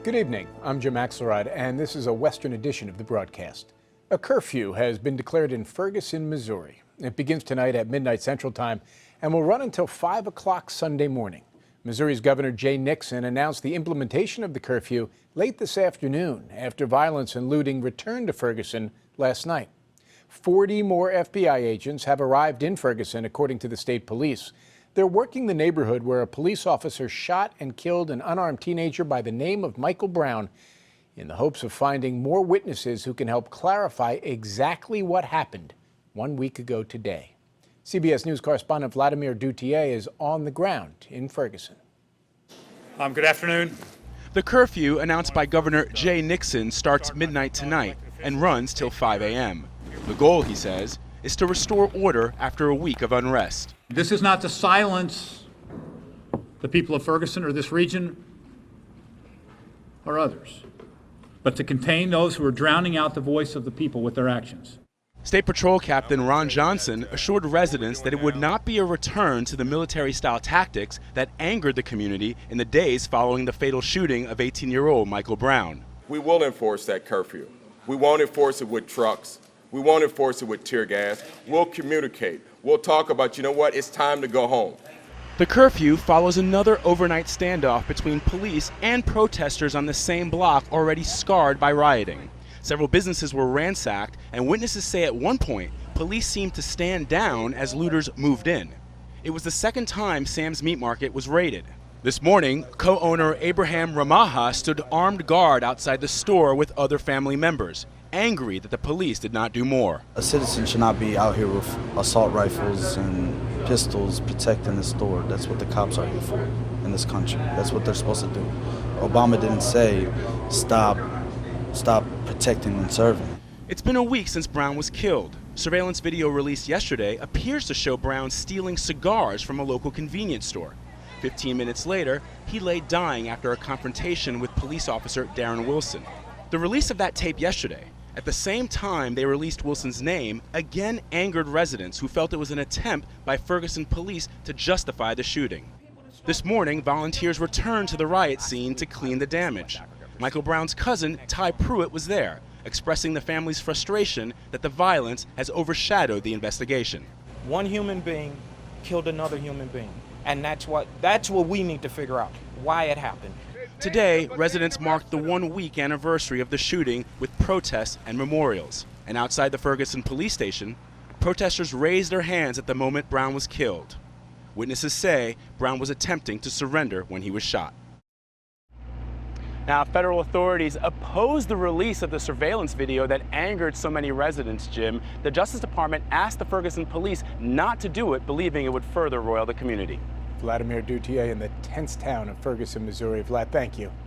Good evening. I'm Jim Axelrod, and this is a Western edition of the broadcast. A curfew has been declared in Ferguson, Missouri. It begins tonight at midnight Central Time and will run until 5 o'clock Sunday morning. Missouri's Governor Nixon announced the implementation of the curfew late this afternoon after violence and looting returned to Ferguson last night. 40 more FBI agents have arrived in Ferguson, according to the state police. They're working the neighborhood where a police officer shot and killed an unarmed teenager by the name of Michael Brown in the hopes of finding more witnesses who can help clarify exactly what happened 1 week ago today. CBS News correspondent Vladimir Duthiers is on the ground in Ferguson. Good afternoon. The curfew announced by Governor Nixon starts midnight tonight and runs till 5 a.m. The goal, he says, is to restore order after a week of unrest. This is not to silence the people of Ferguson or this region or others, but to contain those who are drowning out the voice of the people with their actions. State Patrol Captain Ron Johnson assured residents that it would not be a return to the military-style tactics that angered the community in the days following the fatal shooting of 18-year-old Michael Brown. We will enforce that curfew. We won't enforce it with trucks. We won't enforce it with tear gas. We'll communicate. We'll talk about, you know what, it's time to go home. The curfew follows another overnight standoff between police and protesters on the same block already scarred by rioting. Several businesses were ransacked, and witnesses say at one point, police seemed to stand down as looters moved in. It was the second time Sam's Meat Market was raided. This morning, co-owner Abraham Ramaha stood armed guard outside the store with other family members, angry that the police did not do more. A citizen should not be out here with assault rifles and pistols protecting the store. That's what the cops are here for in this country. That's what they're supposed to do. Obama didn't say stop protecting and serving. It's been a week since Brown was killed. Surveillance video released yesterday appears to show Brown stealing cigars from a local convenience store. 15 minutes later, he lay dying after a confrontation with police officer Darren Wilson. The release of that tape yesterday, at the same time they released Wilson's name, again angered residents who felt it was an attempt by Ferguson police to justify the shooting. This morning, volunteers returned to the riot scene to clean the damage. Michael Brown's cousin, Ty Pruitt, was there, expressing the family's frustration that the violence has overshadowed the investigation. One human being killed another human being, and that's what we need to figure out, why it happened. Today, residents marked the 1-week anniversary of the shooting with protests and memorials. And outside the Ferguson police station, protesters raised their hands at the moment Brown was killed. Witnesses say Brown was attempting to surrender when he was shot. Now, federal authorities opposed the release of the surveillance video that angered so many residents, Jim. The Justice Department asked the Ferguson police not to do it, believing it would further roil the community. Vladimir Duthiers in the tense town of Ferguson, Missouri. Vlad, thank you.